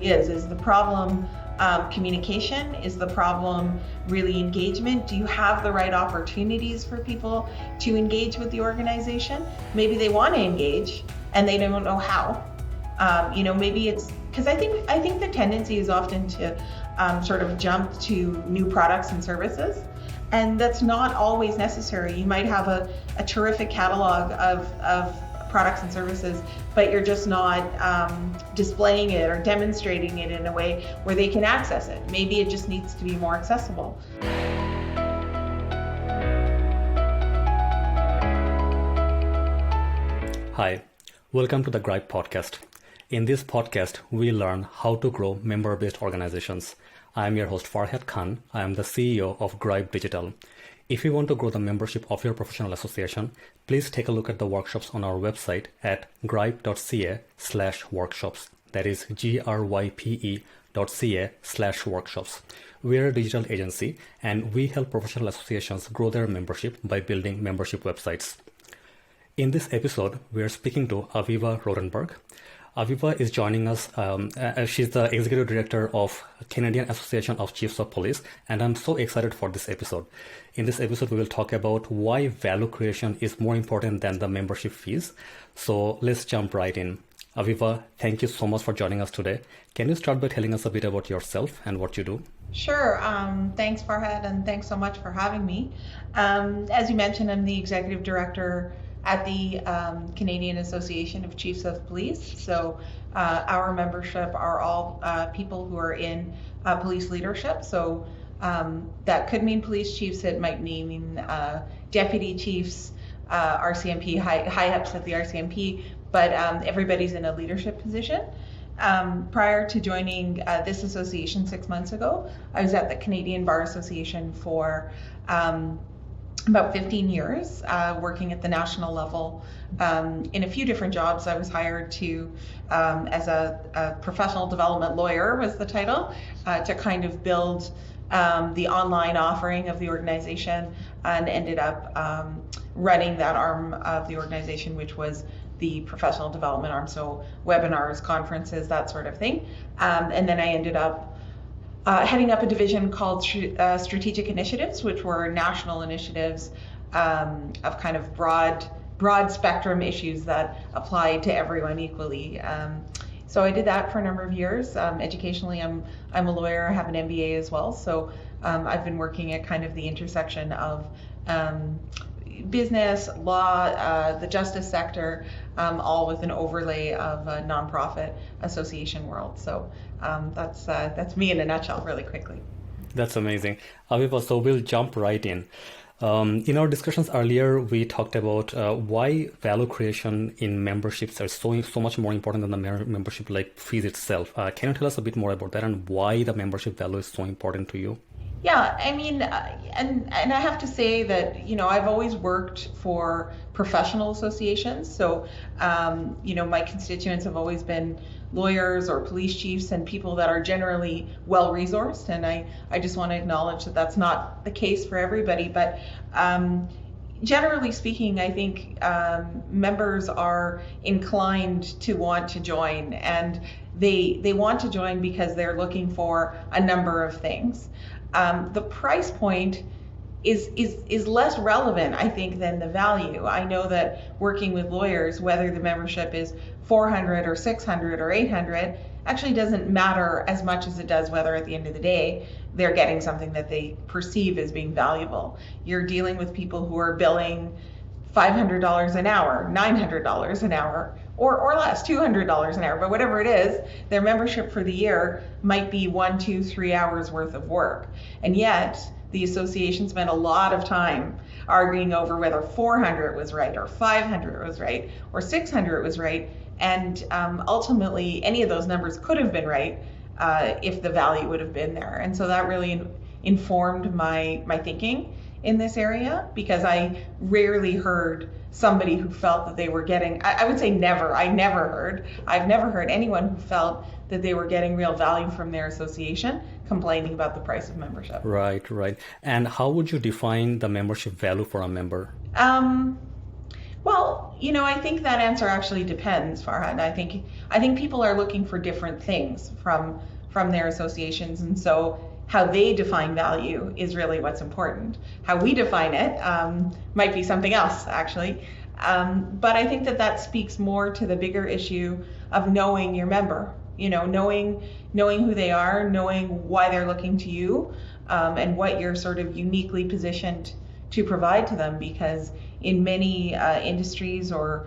Is the problem communication? Is the problem really engagement? Do you have the right opportunities for people to engage with the organization? Maybe they want to engage and they don't know how. Maybe it's because I think the tendency is often to sort of jump to new products and services, and that's not always necessary. You might have a terrific catalog of products and services, but you're just not displaying it or demonstrating it in a way where they can access it. Maybe it just needs to be more accessible. Hi, welcome to the Gripe podcast. In this podcast, we learn how to grow member-based organizations. I am your host Farhad Khan. I am the CEO of Gripe Digital. If you want to grow the membership of your professional association, please take a look at the workshops on our website at gripe.ca/workshops. That is grype.ca/workshops. We are a digital agency and we help professional associations grow their membership by building membership websites. In this episode, we are speaking to Aviva Rotenberg. Aviva is joining us. She's the Executive Director of Canadian Association of Chiefs of Police, and I'm so excited for this episode. In this episode, we will talk about why value creation is more important than the membership fees. So let's jump right in. Aviva, thank you so much for joining us today. Can you start by telling us a bit about yourself and what you do? Sure. Thanks, Farhad, and thanks so much for having me. As you mentioned, I'm the Executive Director at the Canadian Association of Chiefs of Police. So our membership are all people who are in police leadership. So that could mean police chiefs, it might mean deputy chiefs, RCMP, high-ups at the RCMP, but everybody's in a leadership position. Prior to joining this association 6 months ago, I was at the Canadian Bar Association for about 15 years, working at the national level in a few different jobs. I was hired to, as a professional development lawyer was the title, to kind of build the online offering of the organization, and ended up running that arm of the organization, which was the professional development arm, so webinars, conferences, that sort of thing. And then I ended up heading up a division called Strategic Initiatives, which were national initiatives of kind of broad spectrum issues that apply to everyone equally. So I did that for a number of years. Educationally, I'm a lawyer. I have an MBA as well. So I've been working at kind of the intersection of business, law, the justice sector, all with an overlay of a nonprofit association world. So that's me in a nutshell, really quickly. That's amazing. Aviva, so we'll jump right in. In our discussions earlier, we talked about why value creation in memberships are so much more important than the membership like fees itself. Can you tell us a bit more about that and why the membership value is so important to you? Yeah, I mean, and I have to say that, I've always worked for professional associations. So, my constituents have always been lawyers or police chiefs and people that are generally well-resourced. And I just want to acknowledge that that's not the case for everybody. But generally speaking, I think members are inclined to want to join, and they want to join because they're looking for a number of things. The price point is less relevant, I think, than the value. I know that working with lawyers, whether the membership is 400 or 600 or 800, actually doesn't matter as much as it does whether at the end of the day they're getting something that they perceive as being valuable. You're dealing with people who are billing $500 an hour, $900 an hour, or less, $200 an hour, but whatever it is, their membership for the year might be 1, 2, 3 hours worth of work. And yet the association spent a lot of time arguing over whether 400 was right or 500 was right or 600 was right. And ultimately any of those numbers could have been right if the value would have been there. And so that really informed my thinking in this area, because I rarely heard somebody who felt that they were getting, I would say never, I've never heard anyone who felt that they were getting real value from their association complaining about the price of membership. Right. And how would you define the membership value for a member? Well, I think that answer actually depends, Farhad. I think people are looking for different things from their associations, and so how they define value is really what's important. How we define it might be something else, actually. But I think that speaks more to the bigger issue of knowing your member. Knowing who they are, knowing why they're looking to you, and what you're sort of uniquely positioned to provide to them, because in many industries, or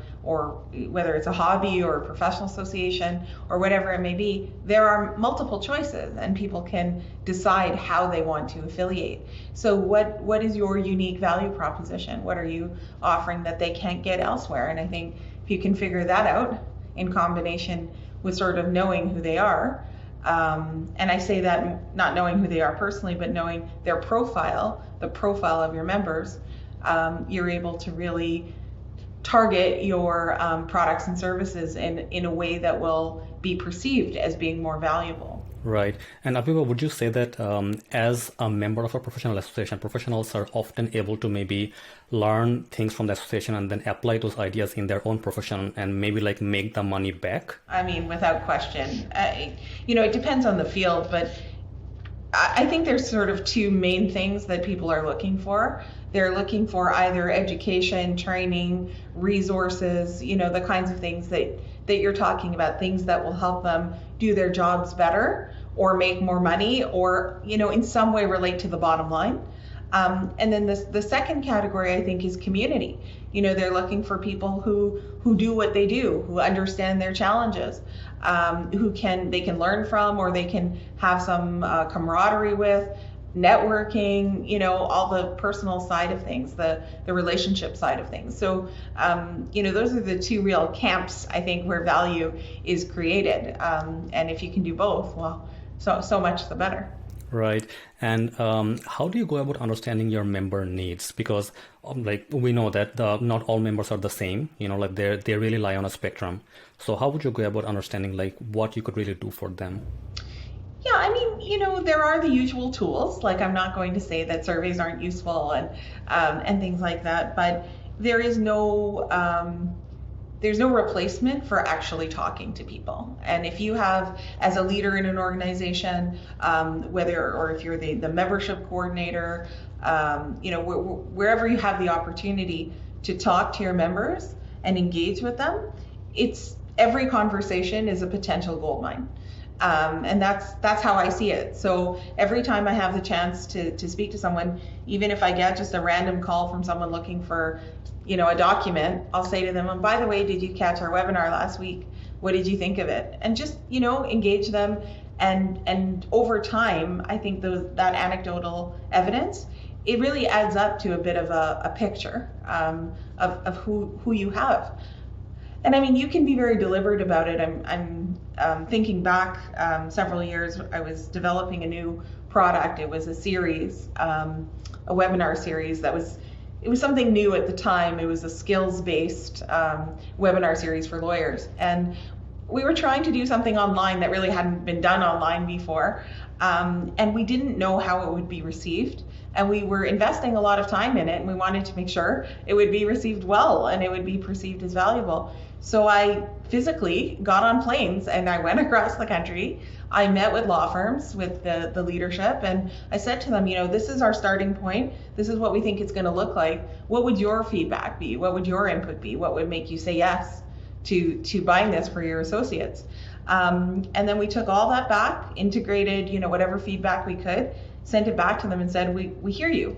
whether it's a hobby or a professional association or whatever it may be, there are multiple choices and people can decide how they want to affiliate. So what is your unique value proposition? What are you offering that they can't get elsewhere? And I think if you can figure that out in combination with sort of knowing who they are, and I say that not knowing who they are personally, but knowing their profile, the profile of your members, you're able to really target your products and services in a way that will be perceived as being more valuable. Right. And Aviva, would you say that as a member of a professional association, professionals are often able to maybe learn things from the association and then apply those ideas in their own profession and maybe like make the money back? I mean, without question. It depends on the field, but I think there's sort of two main things that people are looking for. They're looking for either education, training, resources, the kinds of things that you're talking about, things that will help them do their jobs better or make more money or, in some way relate to the bottom line. And then the second category, I think, is community. They're looking for people who do what they do, who understand their challenges, who they can learn from, or they can have some camaraderie with, networking, all the personal side of things, the relationship side of things. So, those are the two real camps, I think, where value is created. And if you can do both, well, so much the better. Right. And how do you go about understanding your member needs? Because we know that not all members are the same, they really lie on a spectrum. So how would you go about understanding what you could really do for them? Yeah, I mean, there are the usual tools. I'm not going to say that surveys aren't useful and things like that, but there's no replacement for actually talking to people. And if you have, as a leader in an organization, if you're the membership coordinator, wherever you have the opportunity to talk to your members and engage with them, every conversation is a potential goldmine. And that's how I see it. So every time I have the chance to speak to someone, even if I get just a random call from someone looking for, a document, I'll say to them, and by the way, did you catch our webinar last week? What did you think of it? And just, engage them. And over time, I think that anecdotal evidence, it really adds up to a bit of a picture of who you have. And I mean, you can be very deliberate about it. I'm thinking back several years, I was developing a new product. It was a series, a webinar series it was something new at the time. It was a skills-based webinar series for lawyers. And we were trying to do something online that really hadn't been done online before. And we didn't know how it would be received. And we were investing a lot of time in it, and we wanted to make sure it would be received well and it would be perceived as valuable. So I physically got on planes and I went across the country. I met with law firms, with the leadership, and I said to them, this is our starting point. This is what we think it's going to look like. What would your feedback be? What would your input be? What would make you say yes to buying this for your associates? And then we took all that back, integrated, whatever feedback we could, sent it back to them and said, we hear you.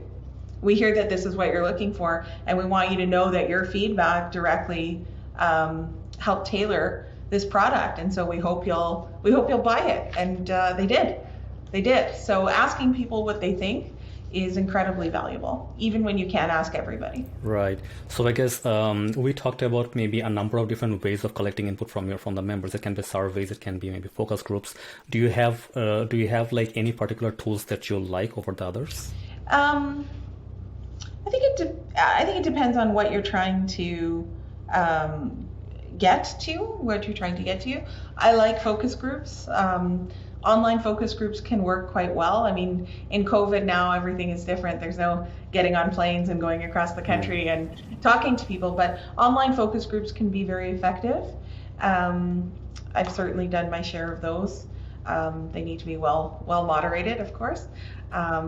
We hear that this is what you're looking for, and we want you to know that your feedback directly helped tailor this product, and so we hope you'll buy it. And they did. So asking people what they think is incredibly valuable, even when you can't ask everybody. Right. So I guess we talked about maybe a number of different ways of collecting input from the members. It can be surveys, it can be maybe focus groups. Do you have any particular tools that you like over the others? I think it depends on what you're trying to get to, what you're trying to get to. I like focus groups. online focus groups can work quite well. I mean, in COVID now, everything is different. There's no getting on planes and going across the country and talking to people, but online focus groups can be very effective. I've certainly done my share of those. They need to be well moderated, of course,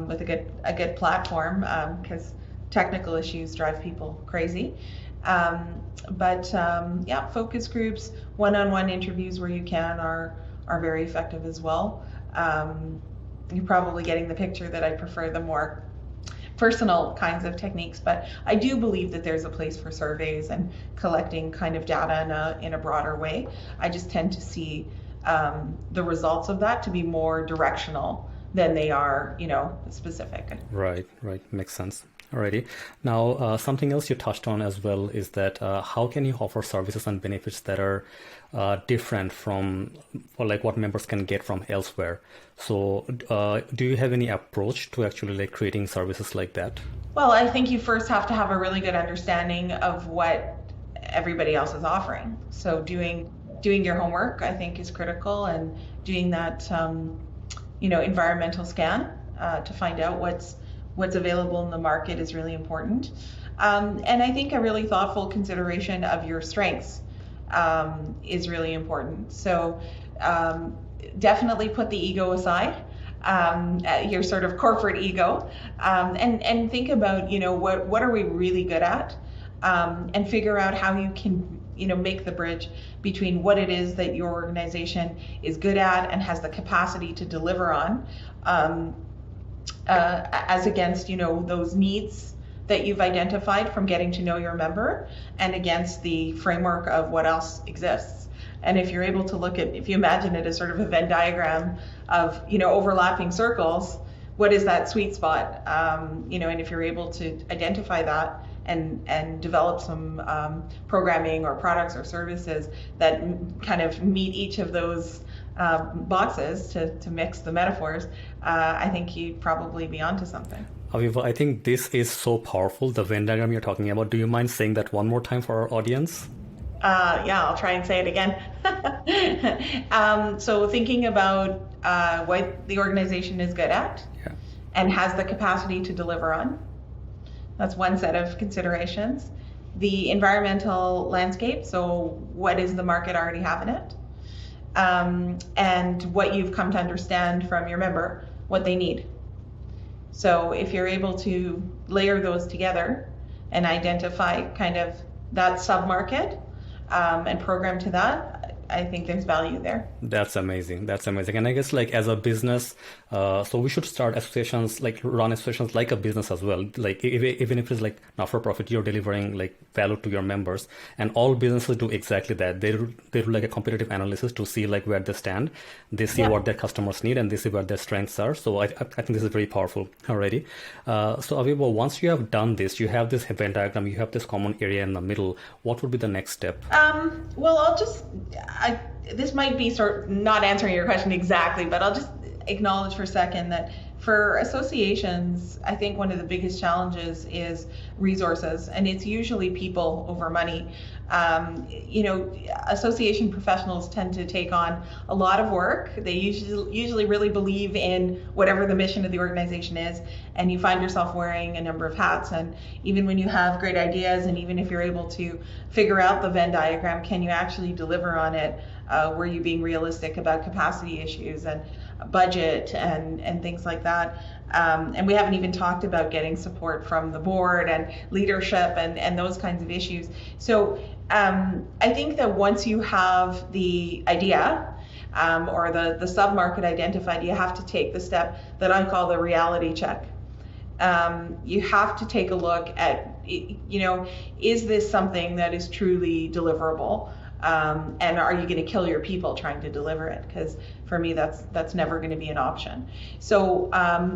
with a good platform, because technical issues drive people crazy. Yeah, focus groups, one-on-one interviews where you can are very effective as well. You're probably getting the picture that I prefer the more personal kinds of techniques, but I do believe that there's a place for surveys and collecting kind of data in a broader way. I just tend to see the results of that to be more directional than they are, specific. Right. Makes sense. Alrighty. Now, something else you touched on as well is that how can you offer services and benefits that are different from like what members can get from elsewhere? So do you have any approach to actually like creating services like that? Well, I think you first have to have a really good understanding of what everybody else is offering. So doing your homework, I think, is critical, and doing that environmental scan to find out what's available in the market is really important. And I think a really thoughtful consideration of your strengths is really important. So definitely put the ego aside, your sort of corporate ego, and think about, what are we really good at, and figure out how you can, make the bridge between what it is that your organization is good at and has the capacity to deliver on, as against, those needs that you've identified from getting to know your member, and against the framework of what else exists. And if you're able to if you imagine it as sort of a Venn diagram of, overlapping circles, what is that sweet spot? And if you're able to identify that and develop some programming or products or services that kind of meet each of those boxes, to mix the metaphors, I think you'd probably be onto something. Aviva, I think this is so powerful, the Venn diagram you're talking about. Do you mind saying that one more time for our audience? Yeah, I'll try and say it again. So thinking about what the organization is good at, and has the capacity to deliver on. That's one set of considerations. The environmental landscape, so what does the market already have in it? And what you've come to understand from your member, what they need. So if you're able to layer those together and identify kind of that sub-market, and program to that, I think there's value there. That's amazing. And I guess like as a business, so we should start associations, like run associations like a business as well. Like even if it's like not for profit, you're delivering like value to your members, and all businesses do exactly that. They do like a competitive analysis to see like where they stand. They see what their customers need, and they see where their strengths are. So I think this is very powerful already. So Aviva, once you have done this, you have this Venn diagram, you have this common area in the middle. What would be the next step? Well, this might be sort of not answering your question exactly, but I'll just acknowledge for a second that for associations, I think one of the biggest challenges is resources, and it's usually people over money. Association professionals tend to take on a lot of work. They usually really believe in whatever the mission of the organization is, and you find yourself wearing a number of hats. And even when you have great ideas, and even if you're able to figure out the Venn diagram, can you actually deliver on it? Were you being realistic about capacity issues and budget and things like that? And we haven't even talked about getting support from the board and leadership and those kinds of issues. So I think that once you have the idea or the sub-market identified, you have to take the step that I call the reality check. You have to take a look at, is this something that is truly deliverable? And are you going to kill your people trying to deliver it? Because for me, that's never going to be an option. So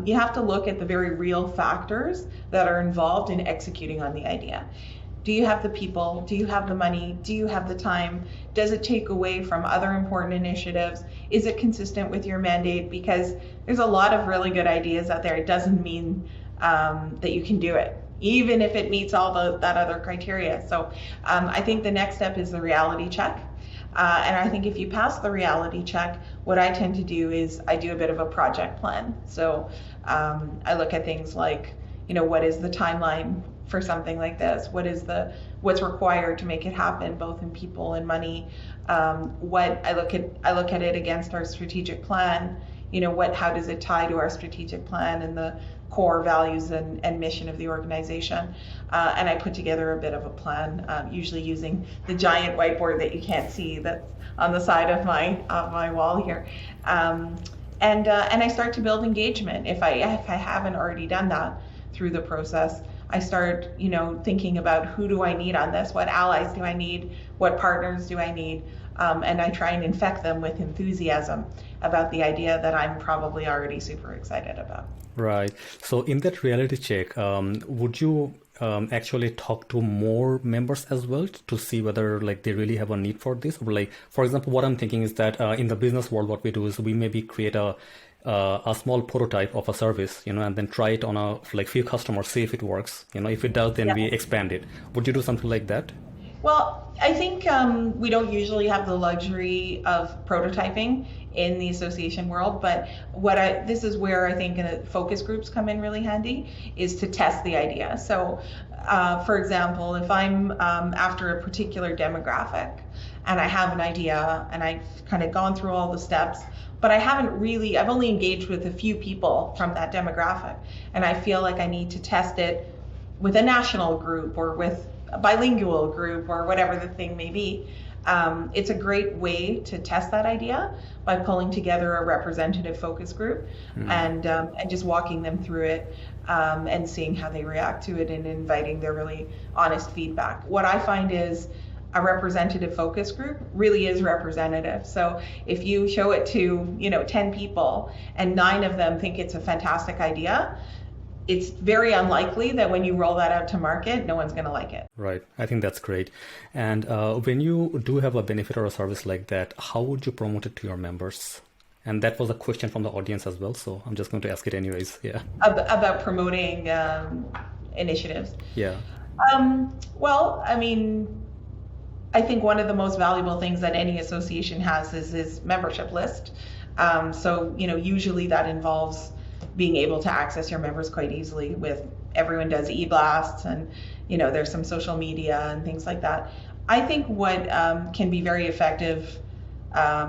you have to look at the very real factors that are involved in executing on the idea. Do you have the people? Do you have the money? Do you have the time? Does it take away from other important initiatives? Is it consistent with your mandate? Because there's a lot of really good ideas out there. It doesn't mean that you can do it, even if it meets all that other criteria. So I think the next step is the reality check. And I think if you pass the reality check, what I tend to do is I do a bit of a project plan. So I look at things like, what is the timeline for something like this? What's required to make it happen, both in people and money? What I look at it against our strategic plan. How does it tie to our strategic plan and the core values and mission of the organization? And I put together a bit of a plan, usually using the giant whiteboard that you can't see that's on the side of my wall here. And I start to build engagement. If I haven't already done that through the process, I start, thinking about who do I need on this? What allies do I need? What partners do I need? And I try and infect them with enthusiasm about the idea that I'm probably already super excited about. Right. So in that reality check, would you actually talk to more members as well to see whether they really have a need for this? Or for example, what I'm thinking is that in the business world, what we do is we maybe create a small prototype of a service, and then try it on a few customers, see if it works. If it does, then we expand it. Would you do something like that? Well, I think we don't usually have the luxury of prototyping in the association world, but this is where I think focus groups come in really handy, is to test the idea. So, for example, if I'm after a particular demographic and I have an idea and I've kind of gone through all the steps, but I've only engaged with a few people from that demographic, and I feel like I need to test it with a national group or with a bilingual group or whatever the thing may be. It's a great way to test that idea by pulling together a representative focus group and just walking them through it and seeing how they react to it and inviting their really honest feedback. What I find is a representative focus group really is representative. So if you show it to 10 people and 9 of them think it's a fantastic idea, it's very unlikely that when you roll that out to market, no one's going to like it. Right. I think that's great. And when you do have a benefit or a service like that, how would you promote it to your members? And that was a question from the audience as well, so I'm just going to ask it anyways. Yeah. About promoting initiatives. Yeah. Well, I think one of the most valuable things that any association has is its membership list. So usually that involves being able to access your members quite easily. Everyone does e-blasts, and there's some social media and things like that. I think what can be very effective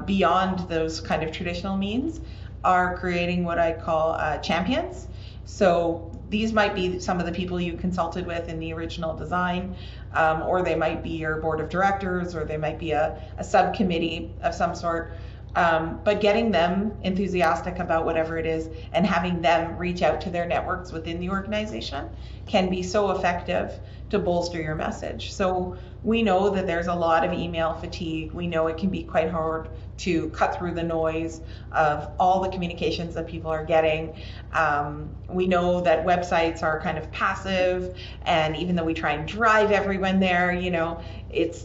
beyond those kind of traditional means are creating what I call champions. So these might be some of the people you consulted with in the original design, or they might be your board of directors, or they might be a subcommittee of some sort. But getting them enthusiastic about whatever it is and having them reach out to their networks within the organization can be so effective to bolster your message. So we know that there's a lot of email fatigue. We know it can be quite hard to cut through the noise of all the communications that people are getting. We know that websites are kind of passive, and even though we try and drive everyone there,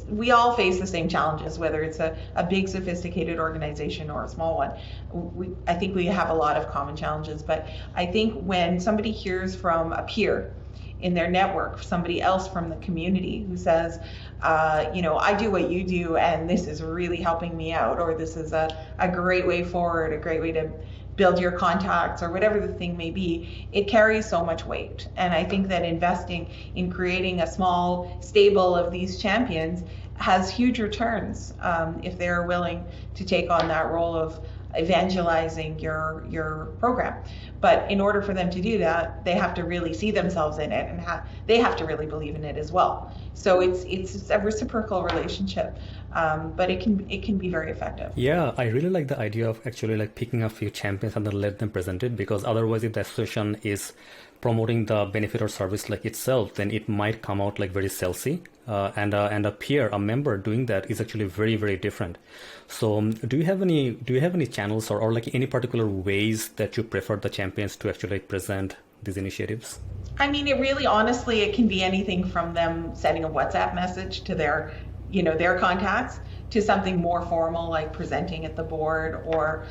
we all face the same challenges, whether it's a big sophisticated organization or a small one. I think we have a lot of common challenges, but I think when somebody hears from a peer in their network, somebody else from the community who says, I do what you do and this is really helping me out, or this is a great way forward, a great way to build your contacts, or whatever the thing may be, it carries so much weight. And I think that investing in creating a small stable of these champions has huge returns if they're willing to take on that role of evangelizing your program. But in order for them to do that, they have to really see themselves in it, and they have to really believe in it as well. So it's a reciprocal relationship, but it can be very effective. Yeah, I really like the idea of actually picking a few champions and then let them present it, because otherwise if the association is promoting the benefit or service itself, then it might come out very salesy, and a peer, a member doing that is actually very, very different. So do you have any channels or any particular ways that you prefer the champions to actually present these initiatives? It really, honestly, it can be anything from them sending a WhatsApp message to their contacts, to something more formal like presenting at the board or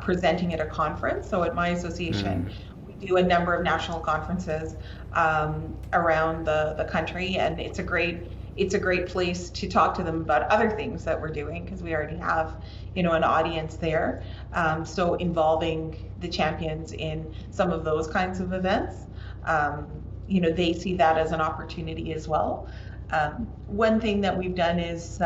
presenting at a conference. So at my association, we do a number of national conferences around the country, and it's a great it's a great place to talk to them about other things that we're doing because we already have, an audience there. So involving the champions in some of those kinds of events, they see that as an opportunity as well. One thing that we've done is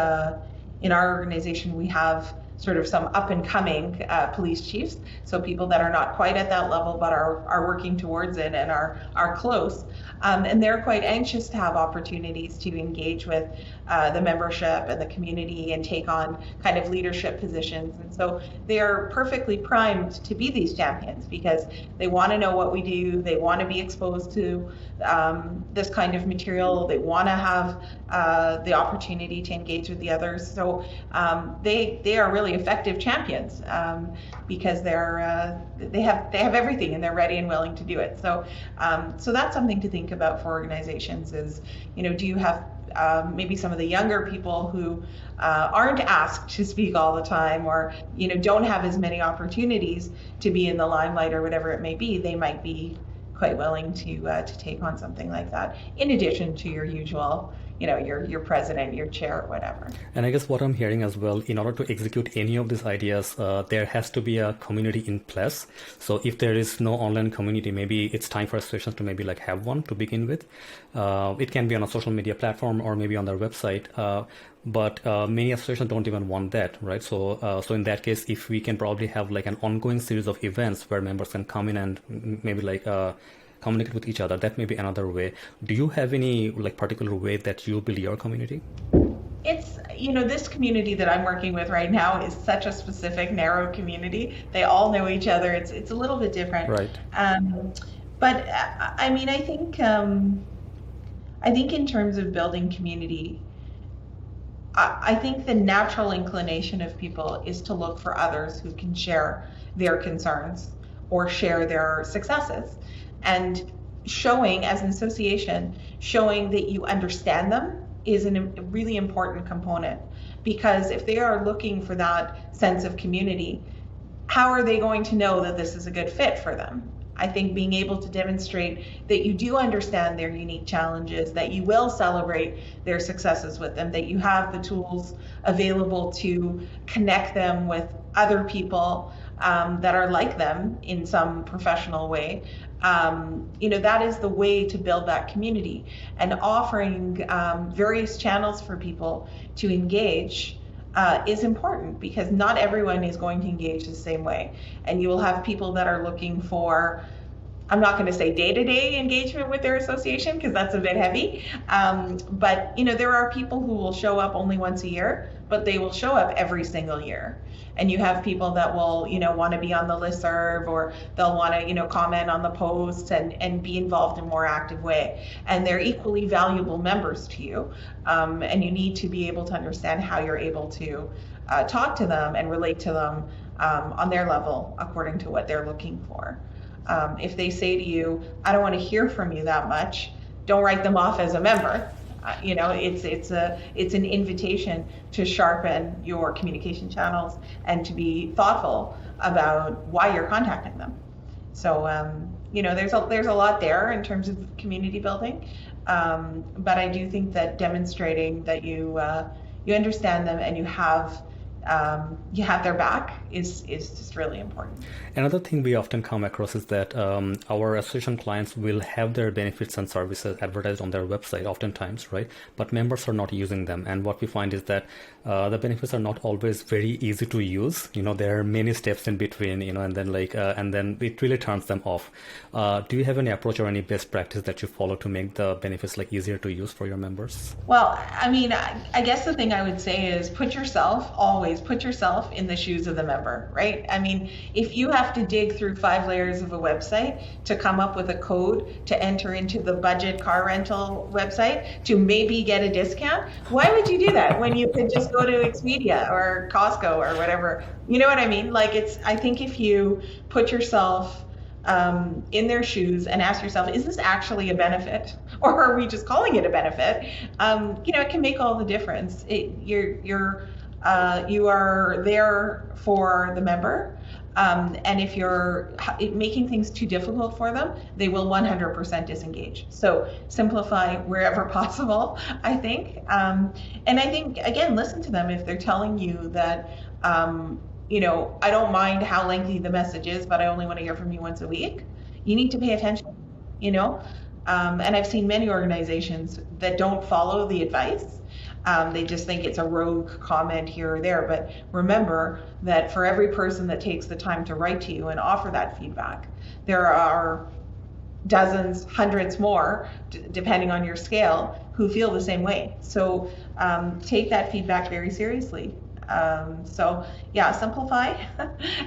in our organization, we have sort of some up and coming police chiefs. So people that are not quite at that level, but are working towards it and are close. And they're quite anxious to have opportunities to engage with the membership and the community and take on kind of leadership positions. And so they are perfectly primed to be these champions because they want to know what we do. They want to be exposed to this kind of material. They want to have the opportunity to engage with the others. So they are really effective champions because they have everything and they're ready and willing to do it. So that's something to think about for organizations is, do you have maybe some of the younger people who aren't asked to speak all the time or, don't have as many opportunities to be in the limelight or whatever it may be. They might be quite willing to take on something like that in addition to your usual, your president, your chair, whatever. And I guess what I'm hearing as well, in order to execute any of these ideas, there has to be a community in place. So if there is no online community, maybe it's time for associations to maybe have one to begin with. It can be on a social media platform or maybe on their website. But many associations don't even want that, right? So in that case, if we can probably have an ongoing series of events where members can come in and maybe communicate with each other, that may be another way. Do you have any particular way that you build your community? It's, this community that I'm working with right now is such a specific, narrow community. They all know each other. It's a little bit different. Right. But I think in terms of building community, I think the natural inclination of people is to look for others who can share their concerns or share their successes. And showing, as an association, showing that you understand them is a really important component. Because if they are looking for that sense of community, how are they going to know that this is a good fit for them? I think being able to demonstrate that you do understand their unique challenges, that you will celebrate their successes with them, that you have the tools available to connect them with other people that are like them in some professional way. That is the way to build that community, and offering various channels for people to engage is important because not everyone is going to engage the same way. And you will have people that are looking for, I'm not going to say day-to-day engagement with their association because that's a bit heavy. But there are people who will show up only once a year, but they will show up every single year. And you have people that will, want to be on the listserv, or they'll want to, comment on the posts and be involved in a more active way. And they're equally valuable members to you. And you need to be able to understand how you're able to talk to them and relate to them on their level according to what they're looking for. If they say to you, I don't want to hear from you that much, don't write them off as a member. It's an invitation to sharpen your communication channels and to be thoughtful about why you're contacting them. So there's a lot there in terms of community building, but I do think that demonstrating that you understand them and you have their back is just really important. Another thing we often come across is that our association clients will have their benefits and services advertised on their website oftentimes, right? But members are not using them. And what we find is that the benefits are not always very easy to use. There are many steps in between, and then it really turns them off. Do you have any approach or any best practice that you follow to make the benefits easier to use for your members? Well, I guess the thing I would say is always put yourself in the shoes of the member, right? If you have to dig through 5 layers of a website to come up with a code to enter into the budget car rental website to maybe get a discount, why would you do that when you could just go to Expedia or Costco or whatever? You know what I mean? I think if you put yourself in their shoes and ask yourself, is this actually a benefit, or are we just calling it a benefit? It can make all the difference. You are there for the member, And if you're making things too difficult for them, they will 100% disengage. So simplify wherever possible, I think. And I think, again, listen to them if they're telling you that, I don't mind how lengthy the message is, but I only want to hear from you once a week. You need to pay attention, you know? And I've seen many organizations that don't follow the advice. They just think it's a rogue comment here or there. But remember that for every person that takes the time to write to you and offer that feedback, there are dozens, hundreds more, depending on your scale, who feel the same way. So take that feedback very seriously. Simplify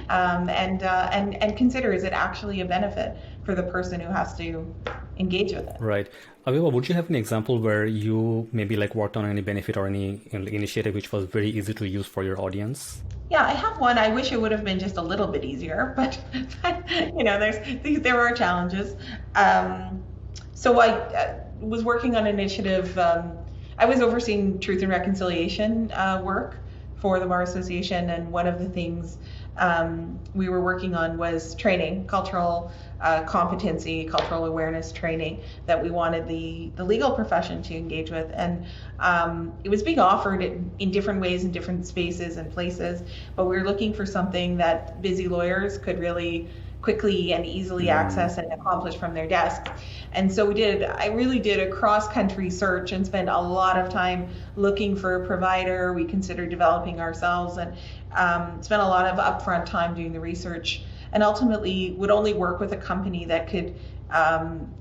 and consider, is it actually a benefit for the person who has to engage with it? Right. Aviva, would you have an example where you maybe worked on any benefit or any initiative which was very easy to use for your audience? Yeah, I have one. I wish it would have been just a little bit easier, but there are challenges. So I was working on an initiative. I was overseeing truth and reconciliation work for the Bar Association, and one of the things we were working on was training, cultural competency, cultural awareness training that we wanted the legal profession to engage with. And it was being offered in different ways in different spaces and places, but we were looking for something that busy lawyers could really quickly and easily access and accomplish from their desks. And so I really did a cross-country search and spent a lot of time looking for a provider. We considered developing ourselves and spent a lot of upfront time doing the research, and ultimately would only work with a company that could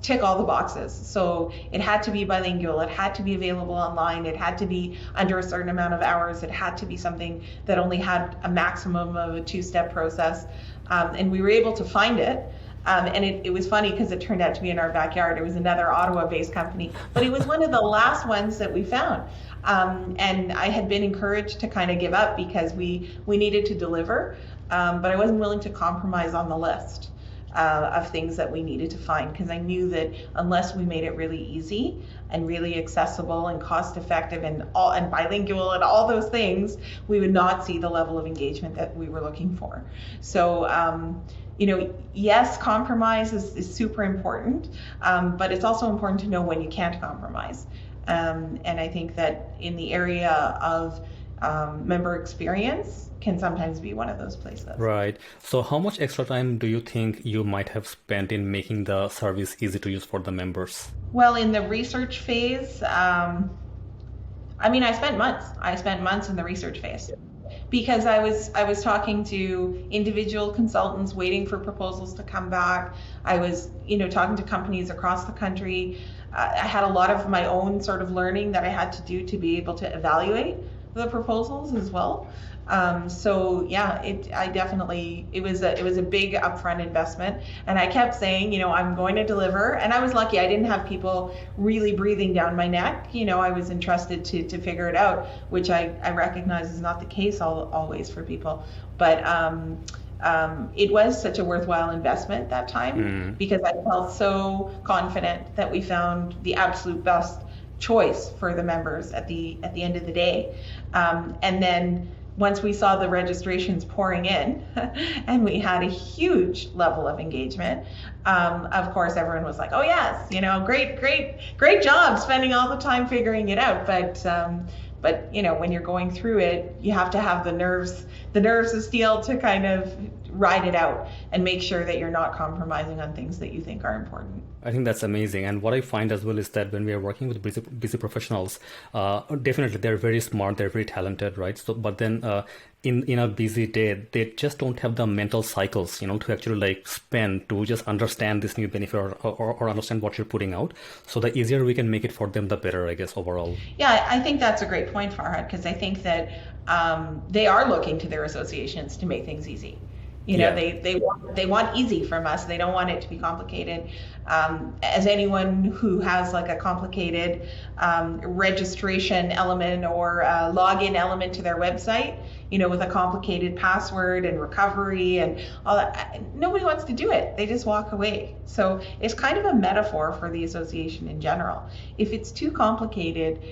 tick all the boxes. So it had to be bilingual, it had to be available online, it had to be under a certain amount of hours, it had to be something that only had a maximum of a 2-step process. And we were able to find it. And it was funny because it turned out to be in our backyard. It was another Ottawa-based company, but it was one of the last ones that we found. And I had been encouraged to kind of give up because we needed to deliver, but I wasn't willing to compromise on the list of things that we needed to find, because I knew that unless we made it really easy and really accessible and cost-effective and bilingual and all those things, we would not see the level of engagement that we were looking for. So yes, compromise is super important, but it's also important to know when you can't compromise. And I think that in the area of member experience can sometimes be one of those places. Right. So how much extra time do you think you might have spent in making the service easy to use for the members? Well, in the research phase, I spent months. I spent months in the research phase, because I was talking to individual consultants waiting for proposals to come back. I was, talking to companies across the country. I had a lot of my own sort of learning that I had to do to be able to evaluate the proposals as well. It was a big upfront investment, and I kept saying, I'm going to deliver. And I was lucky; I didn't have people really breathing down my neck. I was entrusted to figure it out, which I recognize is not the case always for people. But it was such a worthwhile investment that time, because I felt so confident that we found the absolute best choice for the members at the end of the day. And then once we saw the registrations pouring in and we had a huge level of engagement, of course everyone was like, oh yes, great job spending all the time figuring it out. But when you're going through it, you have to have the nerves of steel to kind of ride it out and make sure that you're not compromising on things that you think are important. I think that's amazing. And what I find as well is that when we are working with busy professionals, definitely they're very smart, they're very talented, right? So, but then in a busy day, they just don't have the mental cycles, to actually spend to just understand this new benefit or understand what you're putting out. So the easier we can make it for them, the better, I guess, overall. Yeah, I think that's a great point, Farhad, because I think that they are looking to their associations to make things easy. They want easy from us. They don't want it to be complicated. As anyone who has a complicated registration element or login element to their website, with a complicated password and recovery and all that, nobody wants to do it. They just walk away. So it's kind of a metaphor for the association in general. If it's too complicated,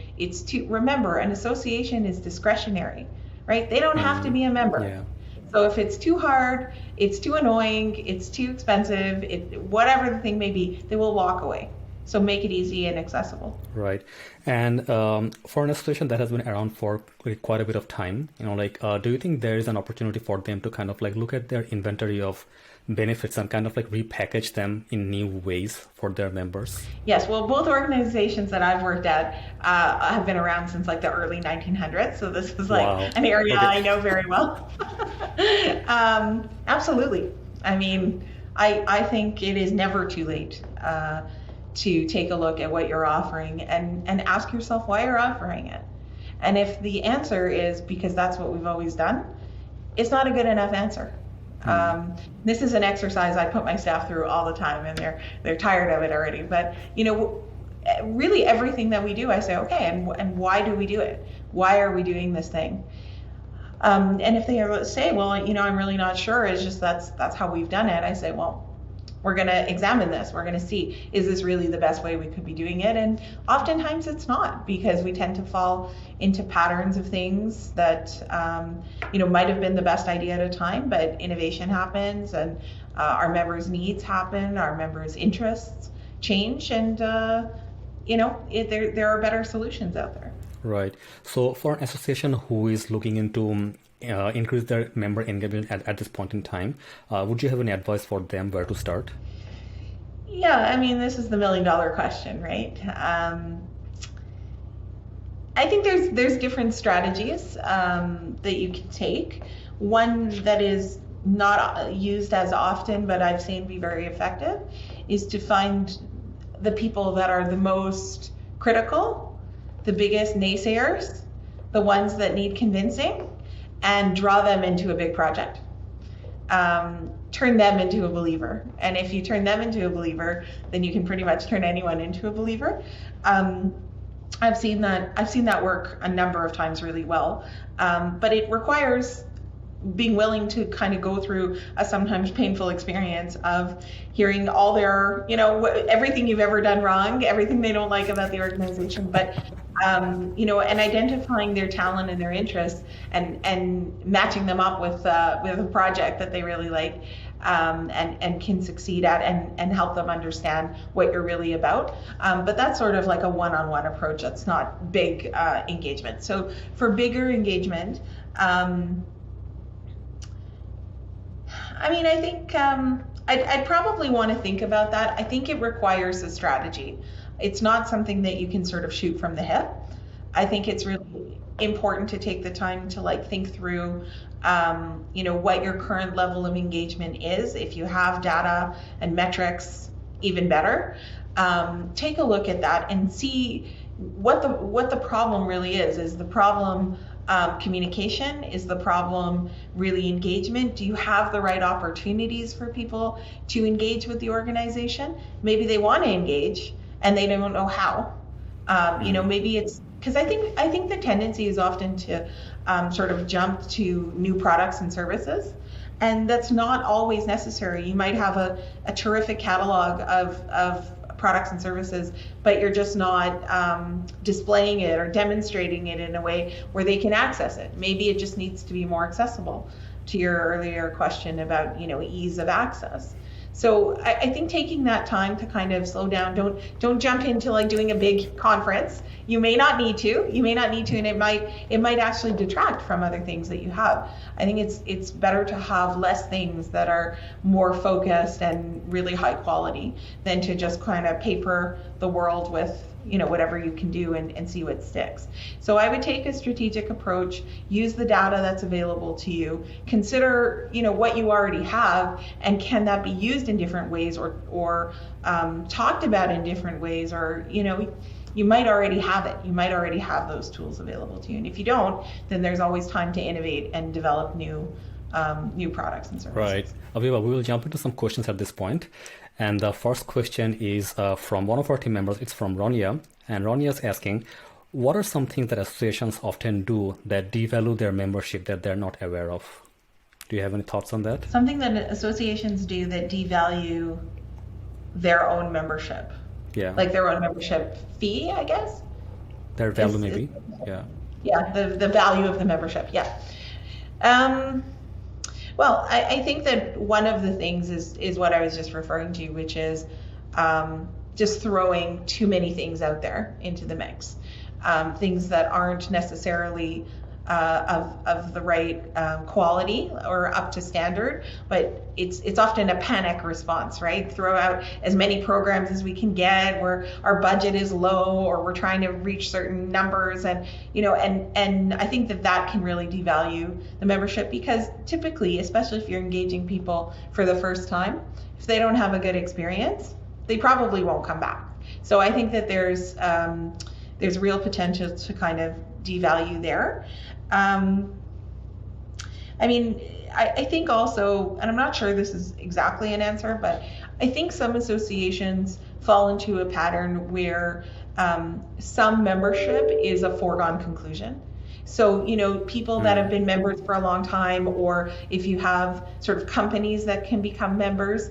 remember, an association is discretionary, right? They don't have to be a member. Yeah. So if it's too hard, it's too annoying, it's too expensive, whatever the thing may be, they will walk away. So make it easy and accessible. Right. And for an association that has been around for quite a bit of time, do you think there is an opportunity for them to kind of like look at their inventory of benefits and kind of like repackage them in new ways for their members? Yes, well, both organizations that I've worked at have been around since like the early 1900s. So this is like an area I know very well. Absolutely. I mean, I think it is never too late to take a look at what you're offering and ask yourself why you're offering it. And if the answer is because that's what we've always done, it's not a good enough answer. This is an exercise I put my staff through all the time, and they're tired of it already. But really everything that we do, I say, okay, and why do we do it? Why are we doing this thing? And if they say, well, I'm really not sure, it's just that's how we've done it, I say, well, we're going to examine this. We're going to see, is this really the best way we could be doing it? And oftentimes it's not, because we tend to fall into patterns of things that, might have been the best idea at a time, but innovation happens, and our members' needs happen, our members' interests change, and, there are better solutions out there. Right. So for an association who is looking into increase their member engagement at this point in time, would you have any advice for them where to start? Yeah, I mean, this is the $1 million question, right? I think there's different strategies that you can take. One that is not used as often, but I've seen be very effective, is to find the people that are the most critical, the biggest naysayers, the ones that need convincing, and draw them into a big project. Turn them into a believer. And if you turn them into a believer, then you can pretty much turn anyone into a believer. I've seen that work a number of times really well. But it requires being willing to kind of go through a sometimes painful experience of hearing all their, everything you've ever done wrong, everything they don't like about the organization, but and identifying their talent and their interests and matching them up with a project that they really like and can succeed at and help them understand what you're really about. But that's sort of like a one-on-one approach. That's not big engagement. So for bigger engagement, I think I'd probably want to think about that. I think it requires a strategy. It's not something that you can sort of shoot from the hip. I think it's really important to take the time to think through, what your current level of engagement is. If you have data and metrics, even better. Take a look at that and see what the problem really is. Is the problem communication? Is the problem really engagement? Do you have the right opportunities for people to engage with the organization? Maybe they want to engage and they don't know how. Maybe it's because I think the tendency is often to sort of jump to new products and services, and that's not always necessary. You might have a terrific catalog of products and services, but you're just not displaying it or demonstrating it in a way where they can access it. Maybe it just needs to be more accessible, to your earlier question about ease of access. So I think taking that time to kind of slow down, don't jump into doing a big conference. You may not need to, and it might actually detract from other things that you have. I think it's better to have less things that are more focused and really high quality than to just kind of paper the world with whatever you can do and see what sticks. So I would take a strategic approach, use the data that's available to you, consider what you already have, and can that be used in different ways or talked about in different ways, or you might already have it. You might already have those tools available to you. And if you don't, then there's always time to innovate and develop new products and services. Right. Aviva, we will jump into some questions at this point. And the first question is from one of our team members. It's from Ronia. And Ronia is asking, what are some things that associations often do that devalue their membership that they're not aware of? Do you have any thoughts on that? Something that associations do that devalue their own membership. Yeah. Like their own membership fee, I guess? Their value, maybe. Yeah. Yeah, the value of the membership. Yeah. Well, I think that one of the things is what I was just referring to, which is just throwing too many things out there into the mix, things that aren't necessarily of the right quality or up to standard, but it's often a panic response, right? Throw out as many programs as we can get where our budget is low or we're trying to reach certain numbers, and and I think that can really devalue the membership, because typically, especially if you're engaging people for the first time, if they don't have a good experience, they probably won't come back. So I think that there's real potential to kind of devalue there. I think also, and I'm not sure this is exactly an answer, but I think some associations fall into a pattern where some membership is a foregone conclusion. So, people that have been members for a long time, or if you have sort of companies that can become members,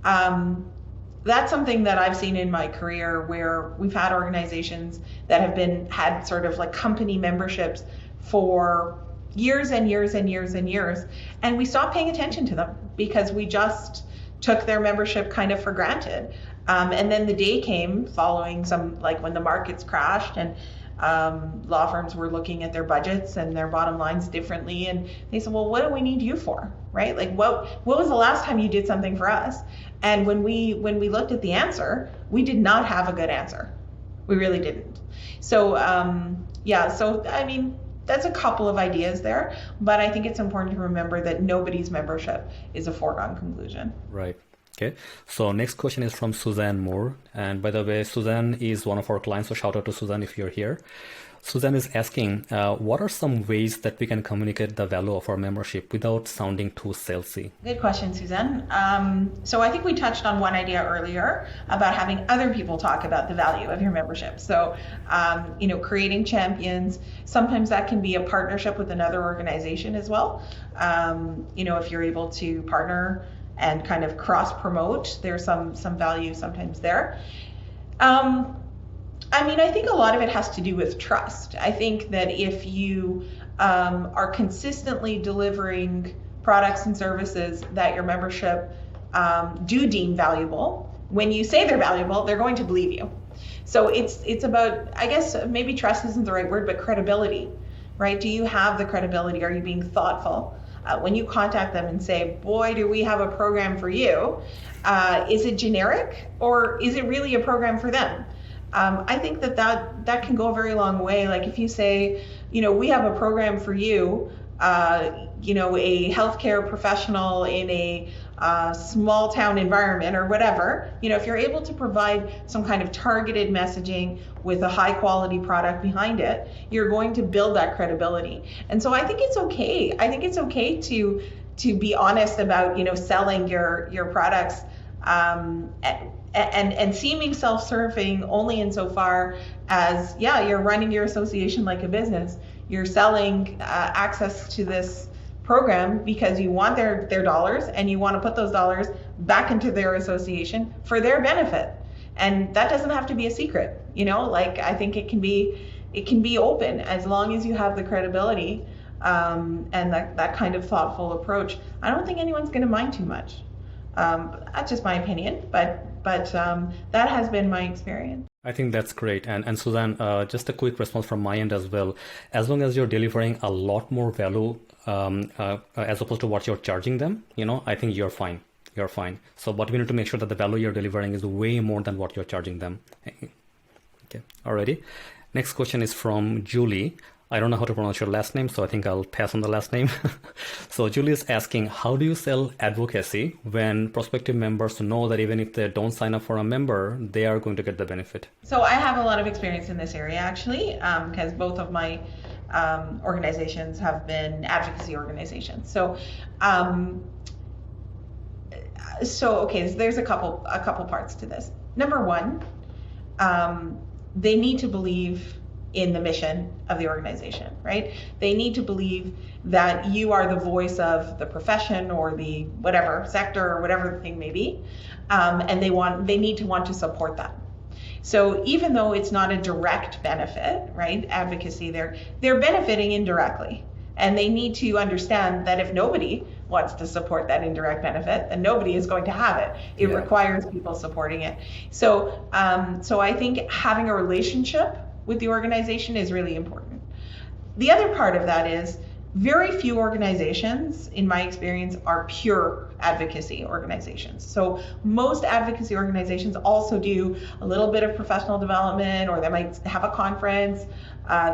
that's something that I've seen in my career, where we've had organizations that have had sort of like company memberships for years and years and years and years, and we stopped paying attention to them because we just took their membership kind of for granted. And then the day came following when the markets crashed and law firms were looking at their budgets and their bottom lines differently, and they said, well, what do we need you for, right? Like, what was the last time you did something for us? And when we looked at the answer, we did not have a good answer. We really didn't. So that's a couple of ideas there, but I think it's important to remember that nobody's membership is a foregone conclusion. Right. Okay. So next question is from Suzanne Moore. And by the way, Suzanne is one of our clients, so shout out to Suzanne if you're here. Suzanne is asking, what are some ways that we can communicate the value of our membership without sounding too salesy? Good question, Suzanne. So I think we touched on one idea earlier about having other people talk about the value of your membership. So, creating champions, sometimes that can be a partnership with another organization as well. If you're able to partner and kind of cross promote, there's some value sometimes there. I think a lot of it has to do with trust. I think that if you are consistently delivering products and services that your membership do deem valuable, when you say they're valuable, they're going to believe you. So it's about, I guess maybe trust isn't the right word, but credibility, right? Do you have the credibility? Are you being thoughtful? When you contact them and say, boy, do we have a program for you, is it generic or is it really a program for them? I think that can go a very long way. Like if you say, we have a program for you, a healthcare professional in a small town environment or whatever, if you're able to provide some kind of targeted messaging with a high quality product behind it, you're going to build that credibility. And so I think it's okay. I think it's okay to be honest about, selling your products, and seeming self-serving only insofar as, you're running your association like a business. You're selling access to this program because you want their dollars, and you want to put those dollars back into their association for their benefit. And that doesn't have to be a secret, I think it can be open as long as you have the credibility and that kind of thoughtful approach. I don't think anyone's going to mind too much. That's just my opinion, but that has been my experience. I think that's great. And Suzanne, just a quick response from my end as well. As long as you're delivering a lot more value as opposed to what you're charging them, I think you're fine. You're fine. So, but we need to make sure that the value you're delivering is way more than what you're charging them. Okay. Alrighty. Next question is from Julie. I don't know how to pronounce your last name, so I think I'll pass on the last name. So Julie is asking, how do you sell advocacy when prospective members know that even if they don't sign up for a member, they are going to get the benefit? So I have a lot of experience in this area, actually, because both of my organizations have been advocacy organizations. So there's a couple parts to this. Number one, they need to believe in the mission of the organization, right? They need to believe that you are the voice of the profession or the whatever sector or whatever the thing may be, and they need to want to support that. So even though it's not a direct benefit, right, advocacy, they're benefiting indirectly, and they need to understand that if nobody wants to support that indirect benefit, then nobody is going to have it. It requires people supporting it. So, so I think having a relationship with the organization is really important. The other part of that is very few organizations, in my experience, are pure advocacy organizations. So most advocacy organizations also do a little bit of professional development, or they might have a conference,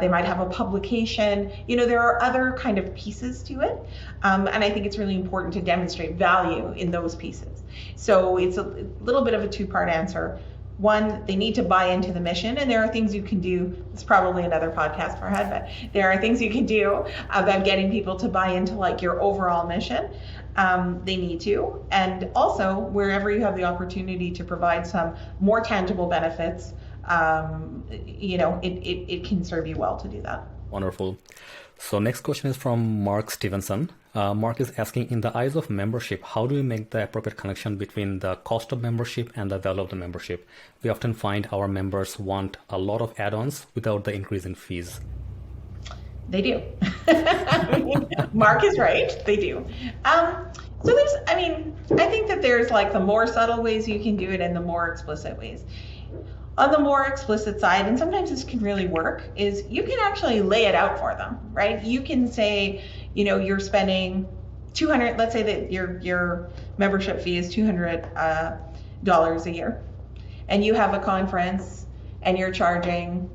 they might have a publication. There are other kind of pieces to it. And I think it's really important to demonstrate value in those pieces. So it's a little bit of a two-part answer. One, they need to buy into the mission, and there are things you can do. It's probably another podcast for Head, but there are things you can do about getting people to buy into like your overall mission. They need to, and also wherever you have the opportunity to provide some more tangible benefits, it can serve you well to do that. Wonderful. So next question is from Mark Stevenson. Mark is asking, in the eyes of membership, how do we make the appropriate connection between the cost of membership and the value of the membership? We often find our members want a lot of add-ons without the increase in fees. They do. Mark is right. They do. So I think that there's like the more subtle ways you can do it and the more explicit ways. On the more explicit side, and sometimes this can really work, is you can actually lay it out for them, right? You can say, you're spending $200, let's say that your membership fee is $200 a year, and you have a conference and you're charging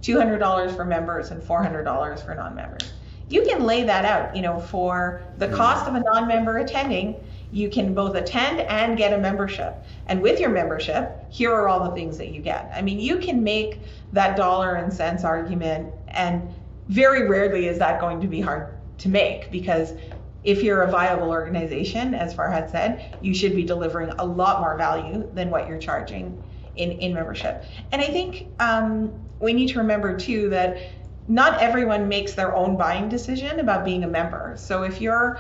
$200 for members and $400 for non-members. You can lay that out, for the cost of a non-member attending. You can both attend and get a membership. And with your membership, here are all the things that you get. You can make that dollar and cents argument, and very rarely is that going to be hard to make, because if you're a viable organization, as Farhad said, you should be delivering a lot more value than what you're charging in membership. And I think we need to remember too that not everyone makes their own buying decision about being a member. So if you're,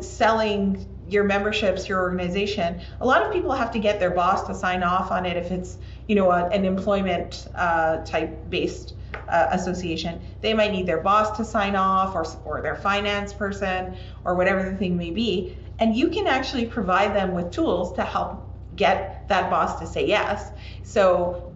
selling your memberships, your organization, a lot of people have to get their boss to sign off on it if it's, an employment type based association. They might need their boss to sign off, or their finance person, or whatever the thing may be. And you can actually provide them with tools to help get that boss to say yes. So,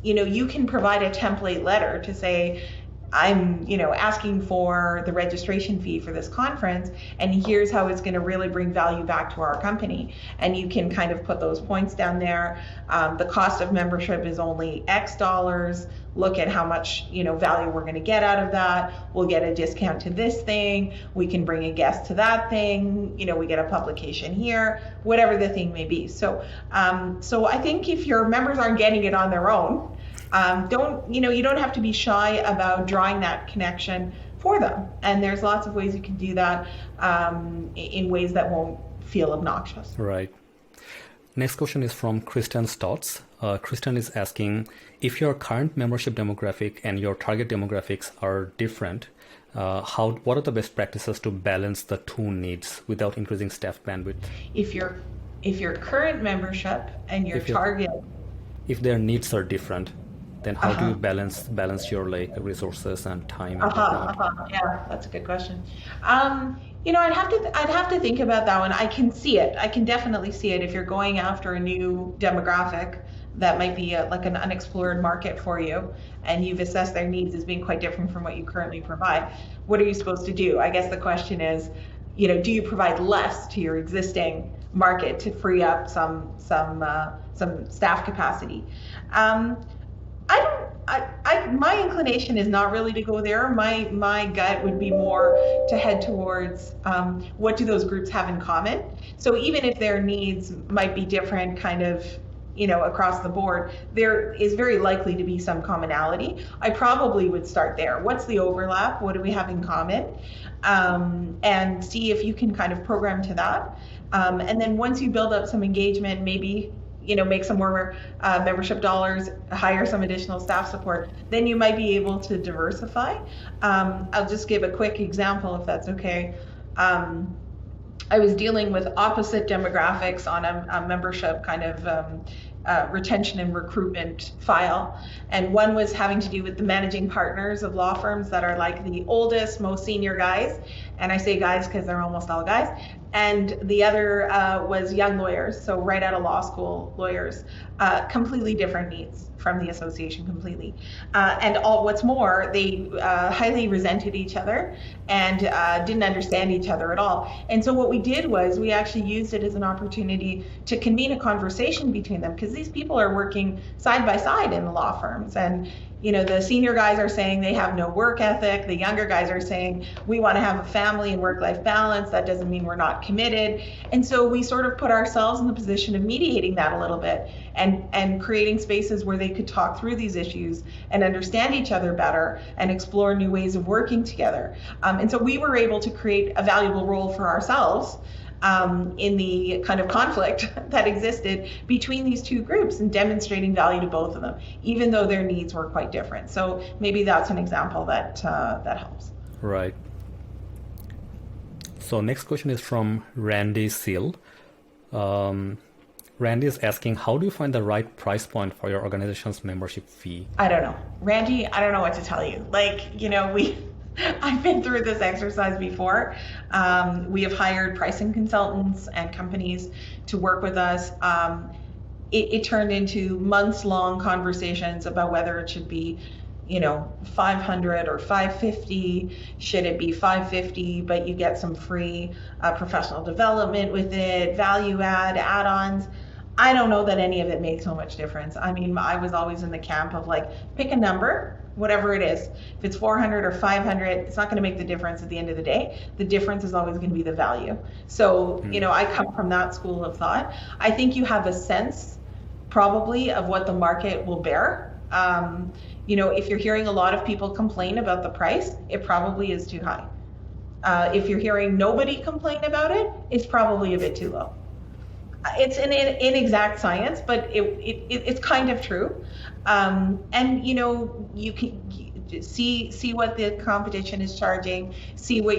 you can provide a template letter to say, I'm, asking for the registration fee for this conference, and here's how it's going to really bring value back to our company. And you can kind of put those points down there. The cost of membership is only X dollars. Look at how much, value we're going to get out of that. We'll get a discount to this thing. We can bring a guest to that thing. We get a publication here, whatever the thing may be. So I think if your members aren't getting it on their own, you don't have to be shy about drawing that connection for them. And there's lots of ways you can do that in ways that won't feel obnoxious. Right. Next question is from Kristen Stotts. Kristen is asking, if your current membership demographic and your target demographics are different, what are the best practices to balance the two needs without increasing staff bandwidth? If your current membership and your target, if their needs are different, then how do you balance your resources and time? Yeah, that's a good question. I'd have to think about that one. I can see it. I can definitely see it. If you're going after a new demographic that might be like an unexplored market for you, and you've assessed their needs as being quite different from what you currently provide, what are you supposed to do? I guess the question is, do you provide less to your existing market to free up some staff capacity? My inclination is not really to go there. My gut would be more to head towards what do those groups have in common. So even if their needs might be different kind of, across the board, there is very likely to be some commonality. I probably would start there. What's the overlap? What do we have in common? And see if you can kind of program to that. And then once you build up some engagement, maybe make some more membership dollars, hire some additional staff support, then you might be able to diversify. I'll just give a quick example if that's okay. I was dealing with opposite demographics on a membership kind of retention and recruitment file. And one was having to do with the managing partners of law firms that are like the oldest, most senior guys. and I say guys because they're almost all guys, and the other was young lawyers, so right out of law school lawyers, completely different needs from the association completely. And what's more, they highly resented each other and didn't understand each other at all. And so what we did was we actually used it as an opportunity to convene a conversation between them, because these people are working side by side in the law firms. And the senior guys are saying they have no work ethic. The younger guys are saying we want to have a family and work-life balance. That doesn't mean we're not committed. And so we sort of put ourselves in the position of mediating that a little bit and creating spaces where they could talk through these issues and understand each other better and explore new ways of working together. And so we were able to create a valuable role for ourselves in the kind of conflict that existed between these two groups, and demonstrating value to both of them, even though their needs were quite different. So maybe that's an example that helps. Right. So next question is from Randy Seal. Randy is asking, how do you find the right price point for your organization's membership fee? I don't know. Randy, I don't know what to tell you. I've been through this exercise before. We have hired pricing consultants and companies to work with us. It turned into months-long conversations about whether it should be, $500 or $550. Should it be $550, but you get some free professional development with it, value add-ons? I don't know that any of it makes so much difference. I mean, I was always in the camp of pick a number, whatever it is. If it's 400 or 500, it's not going to make the difference at the end of the day. The difference is always going to be the value. So, I come from that school of thought. I think you have a sense probably of what the market will bear. If you're hearing a lot of people complain about the price, it probably is too high. If you're hearing nobody complain about it, it's probably a bit too low. It's an inexact science, but it's kind of true. And you can see what the competition is charging, see what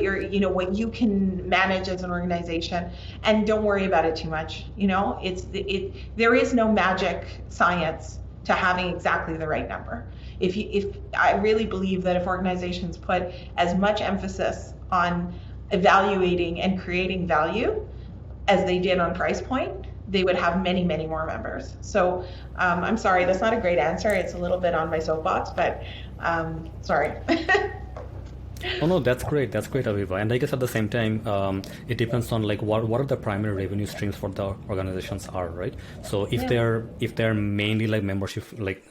what you can manage as an organization, and don't worry about it too much. There is no magic science to having exactly the right number. If I really believe that if organizations put as much emphasis on evaluating and creating value as they did on price point, they would have many, many more members. So I'm sorry, that's not a great answer. It's a little bit on my soapbox, but sorry. Oh no, that's great. That's great, Aviva. And I guess at the same time, it depends on what are the primary revenue streams for the organizations are, right? So if they're mainly membership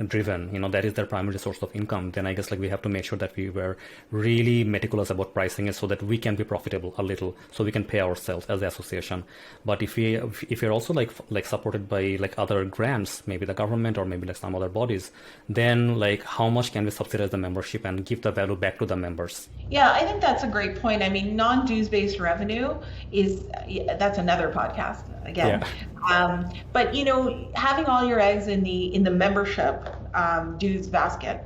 driven, that is their primary source of income, then I guess we have to make sure that we were really meticulous about pricing it so that we can be profitable a little, so we can pay ourselves as the association. But if you're also supported by other grants, maybe the government or maybe some other bodies, then how much can we subsidize the membership and give the value back to the members? Yeah, I think that's a great point. I mean, non-dues based revenue that's another podcast again. Yeah. But having all your eggs in the membership dues basket,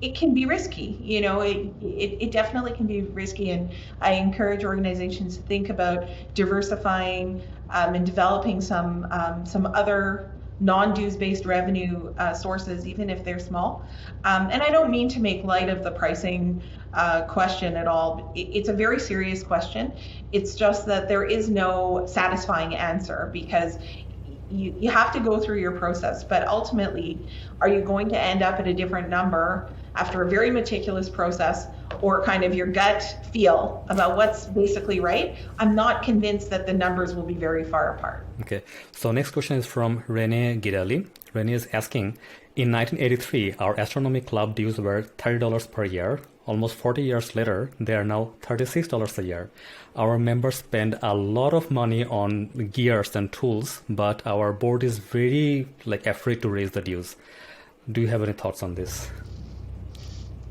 it can be risky. It definitely can be risky, and I encourage organizations to think about diversifying and developing some other non-dues based revenue sources, even if they're small. And I don't mean to make light of the pricing question at all. It's a very serious question. It's just that there is no satisfying answer, because you have to go through your process. But ultimately, are you going to end up at a different number after a very meticulous process, or kind of your gut feel about what's basically right? I'm not convinced that the numbers will be very far apart. Okay, so next question is from Rene Girali. Rene is asking, in 1983, our astronomy club dues were $30 per year. Almost 40 years later, they are now $36 a year. Our members spend a lot of money on gears and tools, but our board is very afraid to raise the dues. Do you have any thoughts on this?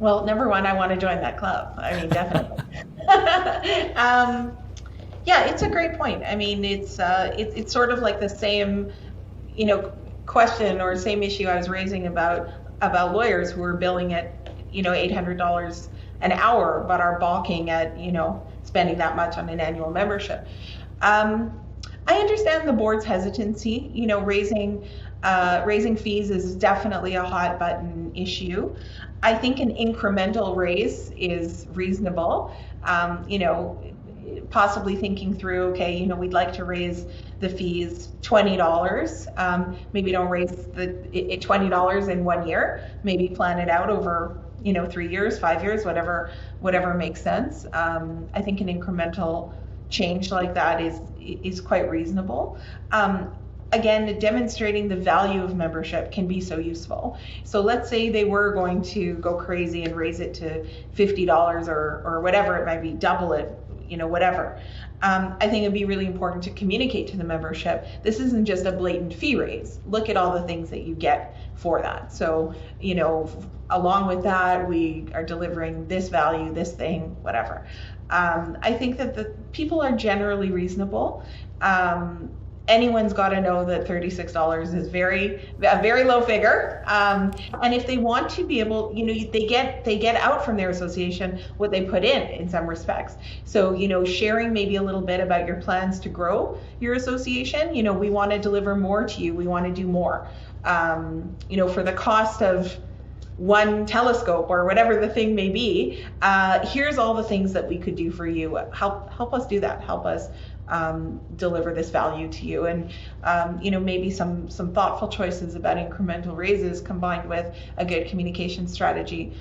Well, number one, I want to join that club. I mean, definitely. Yeah, it's a great point. I mean, it's sort of like the same, question or same issue I was raising about lawyers who are billing at, $800 an hour, but are balking at, spending that much on an annual membership. I understand the board's hesitancy. Raising fees is definitely a hot button issue. I think an incremental raise is reasonable. Possibly thinking through, okay, we'd like to raise the fees $20. Maybe don't raise the $20 in 1 year. Maybe plan it out over 3 years, 5 years, whatever makes sense. I think an incremental change like that is quite reasonable. Again, demonstrating the value of membership can be so useful. So let's say they were going to go crazy and raise it to $50 or whatever it might be, double it, whatever. I think it'd be really important to communicate to the membership, this isn't just a blatant fee raise. Look at all the things that you get for that. So, along with that, we are delivering this value, this thing, whatever. I think that the people are generally reasonable. Anyone's got to know that $36 is a very low figure. And if they want to be able, they get out from their association what they put in some respects. So, sharing maybe a little bit about your plans to grow your association. We want to deliver more to you. We want to do more. For the cost of one telescope or whatever the thing may be, here's all the things that we could do for you. Help us do that. Help us deliver this value to you, and maybe some thoughtful choices about incremental raises combined with a good communication strategy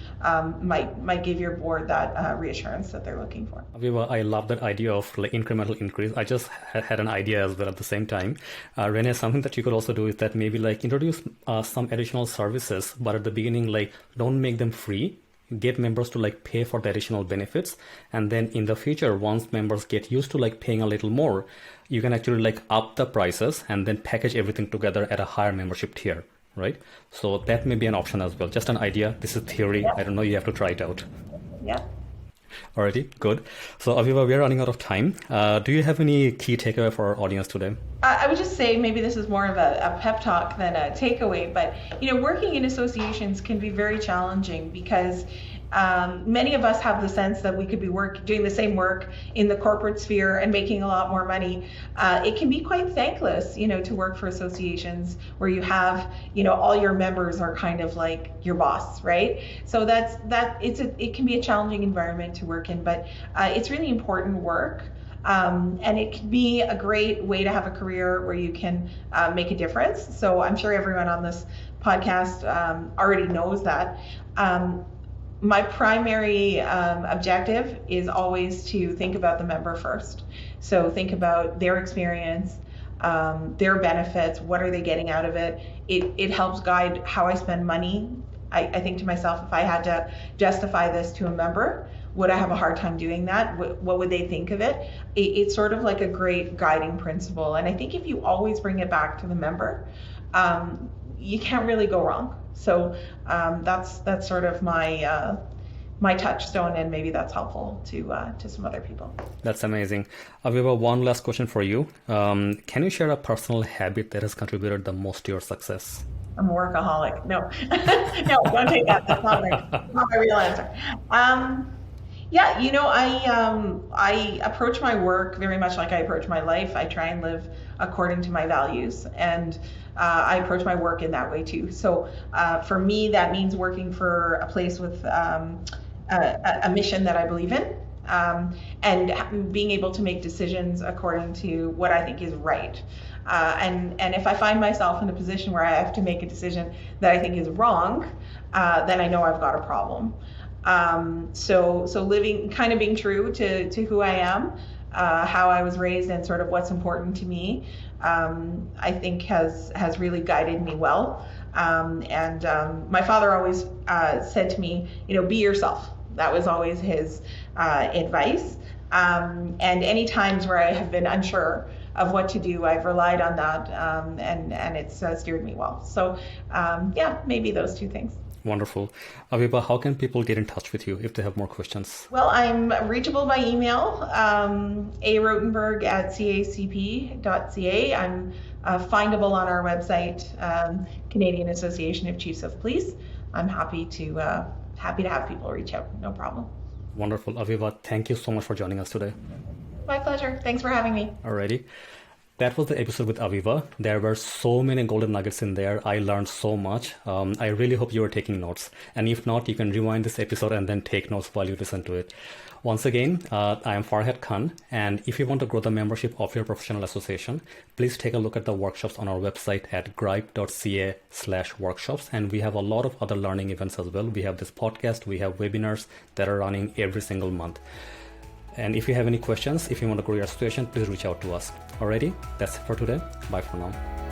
might give your board that reassurance that they're looking for. Aviva, I love that idea of incremental increase. I just had an idea as well at the same time. Renee, something that you could also do is that maybe introduce some additional services, but at the beginning, don't make them free. Get members to pay for the additional benefits, and then in the future, once members get used to paying a little more, you can actually up the prices and then package everything together at a higher membership tier, right? So that may be an option as well. Just an idea. This is theory. Yeah. I don't know. You have to try it out. Yeah. Alrighty, good. So Aviva, we are running out of time. Do you have any key takeaway for our audience today? I would just say maybe this is more of a pep talk than a takeaway, but working in associations can be very challenging because many of us have the sense that we could be doing the same work in the corporate sphere and making a lot more money. It can be quite thankless, to work for associations where you have, all your members are kind of like your boss, right? So it can be a challenging environment to work in, but it's really important work. And it can be a great way to have a career where you can make a difference. So I'm sure everyone on this podcast already knows that. My primary objective is always to think about the member first. So think about their experience, their benefits, what are they getting out of it. It helps guide how I spend money. I think to myself, if I had to justify this to a member, would I have a hard time doing that? What would they think of it? It's sort of like a great guiding principle. And I think if you always bring it back to the member, you can't really go wrong. So that's sort of my touchstone, and maybe that's helpful to some other people. That's amazing. Aviva, one last question for you. Can you share a personal habit that has contributed the most to your success? I'm a workaholic. No, no, don't take that. That's not my real answer. Yeah, I approach my work very much like I approach my life. I try and live according to my values, and I approach my work in that way too. So for me, that means working for a place with a mission that I believe in, and being able to make decisions according to what I think is right. And if I find myself in a position where I have to make a decision that I think is wrong, then I know I've got a problem. So living, kind of being true to who I am, how I was raised, and sort of what's important to me, I think has really guided me well. And my father always said to me, be yourself. That was always his advice. And any times where I have been unsure of what to do, I've relied on that, and it's steered me well. So yeah, maybe those two things. Wonderful. Aviva, how can people get in touch with you if they have more questions? Well, I'm reachable by email, arotenberg@cacp.ca. I'm findable on our website, Canadian Association of Chiefs of Police. I'm happy to have people reach out. No problem. Wonderful. Aviva, thank you so much for joining us today. My pleasure. Thanks for having me. Alrighty. that was the episode with Aviva. There were so many golden nuggets in there. I learned so much. I really hope you are taking notes. And if not, you can rewind this episode and then take notes while you listen to it. Once again, I am Farhad Khan. And if you want to grow the membership of your professional association, please take a look at the workshops on our website at gripe.ca/workshops. And we have a lot of other learning events as well. We have this podcast. We have webinars that are running every single month. And if you have any questions, if you want to grow your association, please reach out to us. Alrighty, that's it for today. Bye for now.